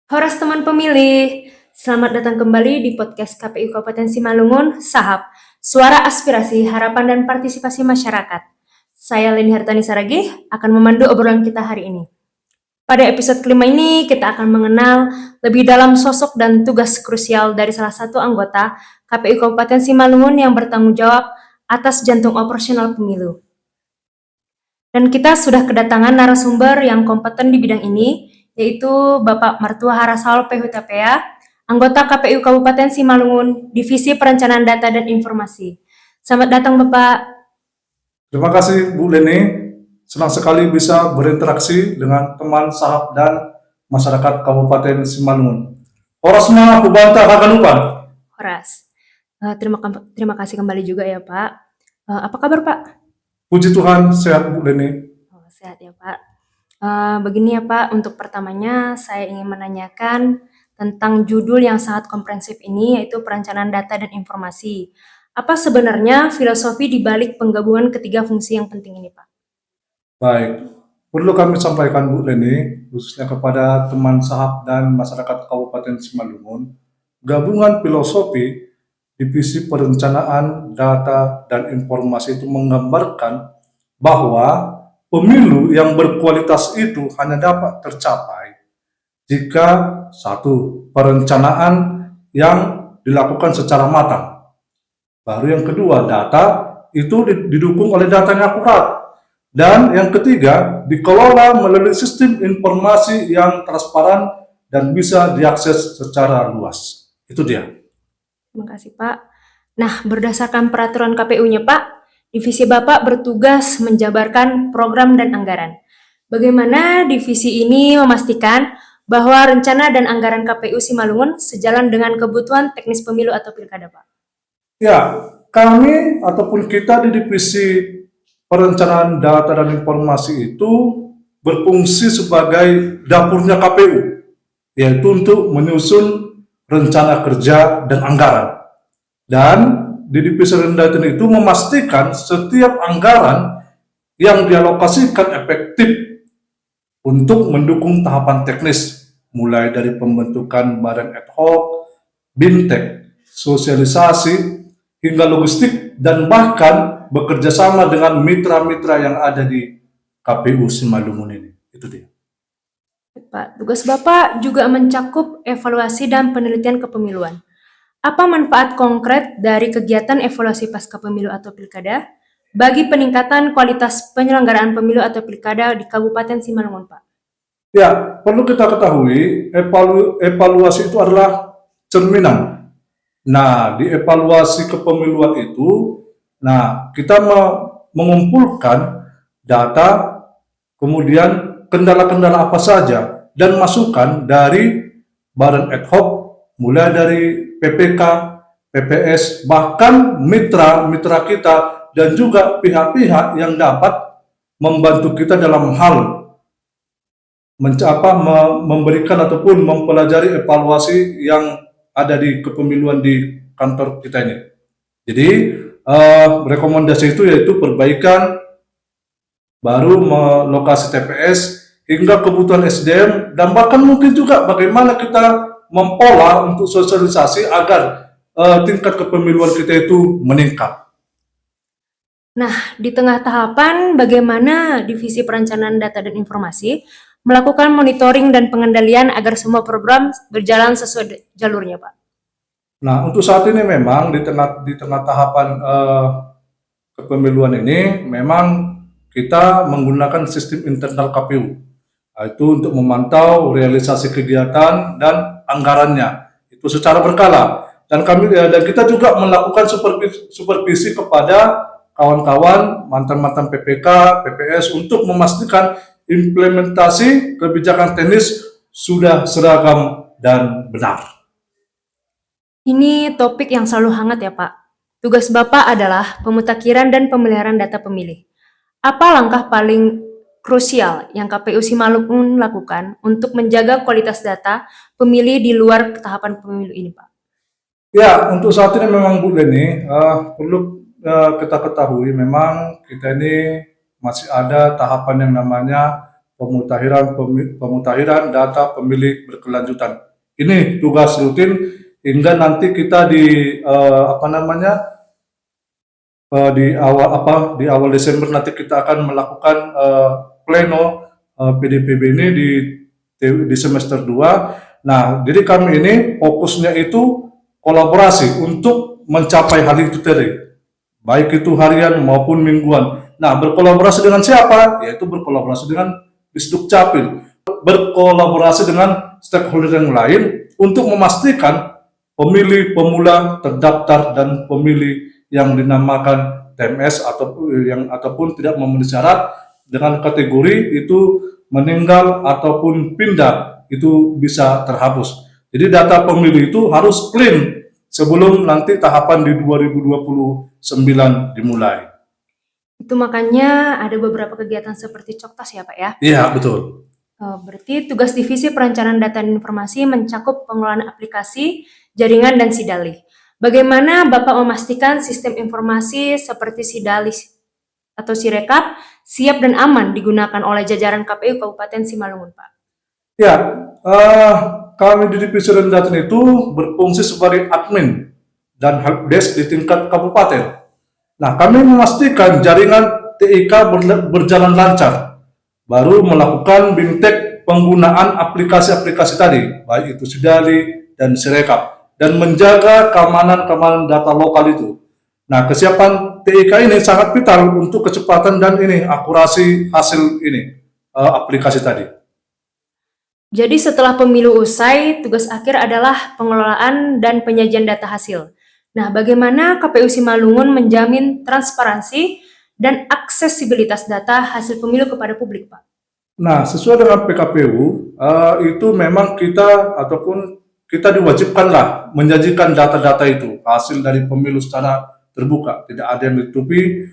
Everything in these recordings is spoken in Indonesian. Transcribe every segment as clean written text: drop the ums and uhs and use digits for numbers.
Horas teman pemilih, selamat datang kembali di podcast KPU Kabupaten Simalungun, SAHAP, Suara Aspirasi, Harapan dan Partisipasi Masyarakat. Saya Leni Hartani Saragih akan memandu obrolan kita hari ini. Pada episode kelima ini, kita akan mengenal lebih dalam sosok dan tugas krusial dari salah satu anggota KPU Kabupaten Simalungun yang bertanggung jawab atas jantung operasional pemilu. Dan kita sudah kedatangan narasumber yang kompeten di bidang ini, yaitu Bapak Martua Harasal PHTPA, anggota KPU Kabupaten Simalungun, Divisi Perencanaan Data dan Informasi. Selamat datang Bapak. Terima kasih Bu Leni, senang sekali bisa berinteraksi dengan teman, sahabat, dan masyarakat Kabupaten Simalungun. Orasma Bubanta Haganupan. Horas. Terima kasih kembali juga ya Pak. Apa kabar Pak? Puji Tuhan, sehat Bu Leni. Sehat ya Pak. Begini ya Pak, untuk pertamanya saya ingin menanyakan tentang judul yang sangat komprehensif ini, yaitu Perencanaan Data dan Informasi. Apa sebenarnya filosofi di balik penggabungan ketiga fungsi yang penting ini Pak? Baik, perlu kami sampaikan Bu Leni, khususnya kepada teman, sahabat, dan masyarakat Kabupaten Simalungun, gabungan filosofi Divisi Perencanaan Data dan Informasi itu menggambarkan bahwa pemilu yang berkualitas itu hanya dapat tercapai jika satu, perencanaan yang dilakukan secara matang. Baru yang kedua, data itu didukung oleh data yang akurat. Dan yang ketiga, dikelola melalui sistem informasi yang transparan dan bisa diakses secara luas. Itu dia. Terima kasih Pak. Nah, berdasarkan peraturan KPU-nya Pak, divisi Bapak bertugas menjabarkan program dan anggaran. Bagaimana divisi ini memastikan bahwa rencana dan anggaran KPU Simalungun sejalan dengan kebutuhan teknis pemilu atau pilkada Pak? Ya, kami ataupun kita di divisi perencanaan data dan informasi itu berfungsi sebagai dapurnya KPU, yaitu untuk menyusun rencana kerja dan anggaran. Dan di divisi data itu memastikan setiap anggaran yang dialokasikan efektif untuk mendukung tahapan teknis, mulai dari pembentukan badan ad hoc, bintek, sosialisasi, hingga logistik, dan bahkan bekerja sama dengan mitra-mitra yang ada di KPU Simalungun ini. Itu dia. Pak, tugas Bapak juga mencakup evaluasi dan penelitian kepemiluan. Apa manfaat konkret dari kegiatan evaluasi pasca pemilu atau pilkada bagi peningkatan kualitas penyelenggaraan pemilu atau pilkada di Kabupaten Simalungun, Pak? Ya, perlu kita ketahui, evaluasi itu adalah cerminan. Nah, di evaluasi kepemiluan itu, kita mengumpulkan data, kemudian kendala-kendala apa saja, dan masukan dari badan ad hoc, mulai dari PPK, PPS, bahkan mitra-mitra kita, dan juga pihak-pihak yang dapat membantu kita dalam hal memberikan ataupun mempelajari evaluasi yang ada di kepemiluan di kantor kita ini. Jadi rekomendasi itu yaitu perbaikan, baru lokasi TPS, hingga kebutuhan SDM, dan bahkan mungkin juga bagaimana kita mempola untuk sosialisasi agar tingkat kepemiluan kita itu meningkat. Nah, di tengah tahapan bagaimana Divisi Perencanaan Data dan Informasi melakukan monitoring dan pengendalian agar semua program berjalan sesuai jalurnya, Pak? Nah, untuk saat ini memang di tengah tahapan kepemiluan ini memang kita menggunakan sistem internal KPU, itu untuk memantau realisasi kegiatan dan anggarannya itu secara berkala. Dan kita juga melakukan supervisi kepada kawan-kawan mantan PPK, PPS untuk memastikan implementasi kebijakan teknis sudah seragam dan benar. Ini topik yang selalu hangat ya Pak. Tugas Bapak adalah pemutakhiran dan pemeliharaan data pemilih. Apa langkah paling krusial yang KPU Simalungun lakukan untuk menjaga kualitas data pemilih di luar tahapan pemilu ini Pak? Ya, untuk saat ini memang Bu Leni, perlu kita ketahui memang kita ini masih ada tahapan yang namanya pemutahiran data pemilih berkelanjutan. Ini tugas rutin hingga nanti kita di di awal Desember nanti kita akan melakukan pleno PDPB ini di semester 2. Nah, jadi kami ini fokusnya itu kolaborasi untuk mencapai hal itu tadi, baik itu harian maupun mingguan. Nah, berkolaborasi dengan siapa? Yaitu berkolaborasi dengan Disdukcapil, berkolaborasi dengan stakeholder yang lain untuk memastikan pemilih pemula terdaftar dan pemilih yang dinamakan TMS ataupun tidak memenuhi syarat dengan kategori itu meninggal ataupun pindah itu bisa terhapus. Jadi data pemilih itu harus clean sebelum nanti tahapan di 2029 dimulai. Itu makanya ada beberapa kegiatan seperti Coktas ya Pak ya? Iya, betul. Berarti tugas Divisi Perencanaan Data dan Informasi mencakup pengelolaan aplikasi, jaringan, dan Sidali. Bagaimana Bapak memastikan sistem informasi seperti Sidali atau Sirekap siap dan aman digunakan oleh jajaran KPU Kabupaten Simalungun, Pak? Ya, kami di Divisi Data itu berfungsi sebagai admin dan helpdesk di tingkat kabupaten. Nah, kami memastikan jaringan TIK berjalan lancar, baru melakukan bimtek penggunaan aplikasi-aplikasi tadi, baik itu Sidali dan Sirekap, dan menjaga keamanan data lokal itu. Nah, kesiapan TIK ini sangat vital untuk kecepatan dan akurasi hasil aplikasi tadi. Jadi setelah pemilu usai, tugas akhir adalah pengelolaan dan penyajian data hasil. Nah, bagaimana KPU Simalungun menjamin transparansi dan aksesibilitas data hasil pemilu kepada publik, Pak? Nah, sesuai dengan PKPU, itu memang kita diwajibkanlah menyajikan data-data itu, hasil dari pemilu secara terbuka, tidak ada yang ditutupi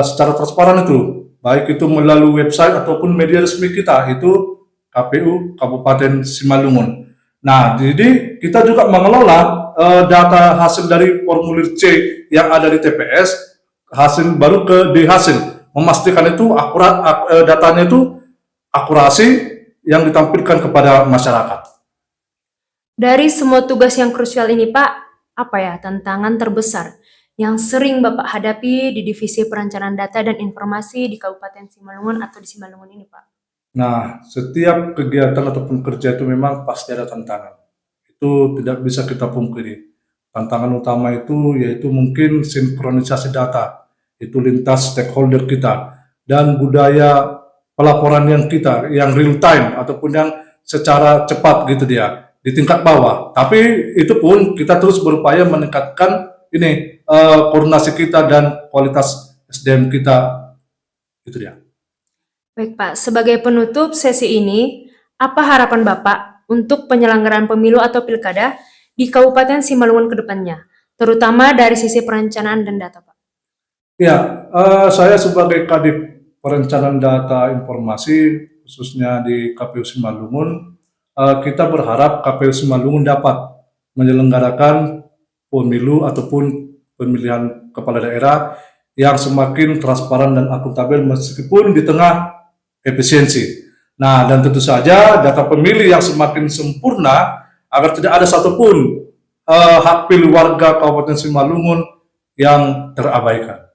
secara transparan itu, baik itu melalui website ataupun media resmi kita, itu KPU Kabupaten Simalungun. Nah, jadi kita juga mengelola data hasil dari formulir C yang ada di TPS, hasil baru ke di hasil, memastikan itu akurat, datanya itu akurasi yang ditampilkan kepada masyarakat. Dari semua tugas yang krusial ini, Pak, apa ya tantangan terbesar yang sering Bapak hadapi di Divisi Perencanaan Data dan Informasi di Kabupaten Simalungun atau di Simalungun ini, Pak? Nah, setiap kegiatan ataupun kerja itu memang pasti ada tantangan. Itu tidak bisa kita pungkiri. Tantangan utama itu yaitu mungkin sinkronisasi data, itu lintas stakeholder kita, dan budaya pelaporan yang real time ataupun yang secara cepat gitu dia di tingkat bawah. Tapi itu pun kita terus berupaya meningkatkan koordinasi kita dan kualitas SDM kita, itu dia. Baik Pak, sebagai penutup sesi ini, apa harapan Bapak untuk penyelenggaraan pemilu atau pilkada di Kabupaten Simalungun ke depannya, terutama dari sisi perencanaan dan data, Pak? Ya, saya sebagai Kadif Perencanaan Data Informasi, khususnya di KPU Simalungun, kita berharap KPU Simalungun dapat menyelenggarakan pemilu ataupun pemilihan kepala daerah yang semakin transparan dan akuntabel meskipun di tengah efisiensi. Nah, dan tentu saja data pemilih yang semakin sempurna agar tidak ada satupun hak pilih warga Kabupaten Simalungun yang terabaikan.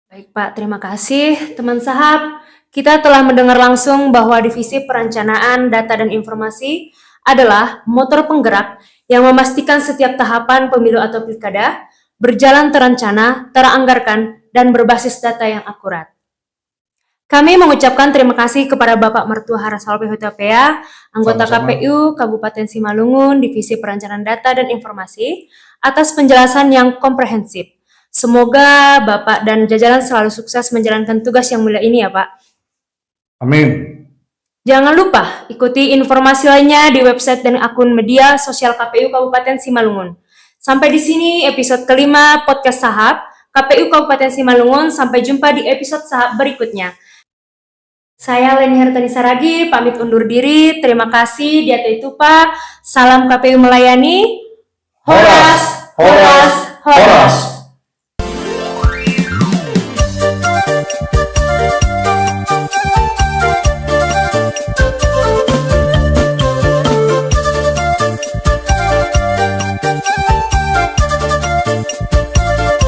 Baik Pak, terima kasih teman sahab. Kita telah mendengar langsung bahwa Divisi Perencanaan Data dan Informasi adalah motor penggerak yang memastikan setiap tahapan pemilu atau pilkada berjalan terencana, teranggarkan, dan berbasis data yang akurat. Kami mengucapkan terima kasih kepada Bapak Mertua Harasalpe Hutapea, anggota Sama-sama. KPU Kabupaten Simalungun, Divisi Perencanaan Data dan Informasi, atas penjelasan yang komprehensif. Semoga Bapak dan jajaran selalu sukses menjalankan tugas yang mulia ini ya Pak. Amin. Jangan lupa ikuti informasi lainnya di website dan akun media sosial KPU Kabupaten Simalungun. Sampai di sini episode kelima podcast Sahab KPU Kabupaten Simalungun. Sampai jumpa di episode Sahab berikutnya. Saya Leni Hartani Saragi, pamit undur diri. Terima kasih, Diata Itupa. Salam KPU melayani. Horas, horas, horas.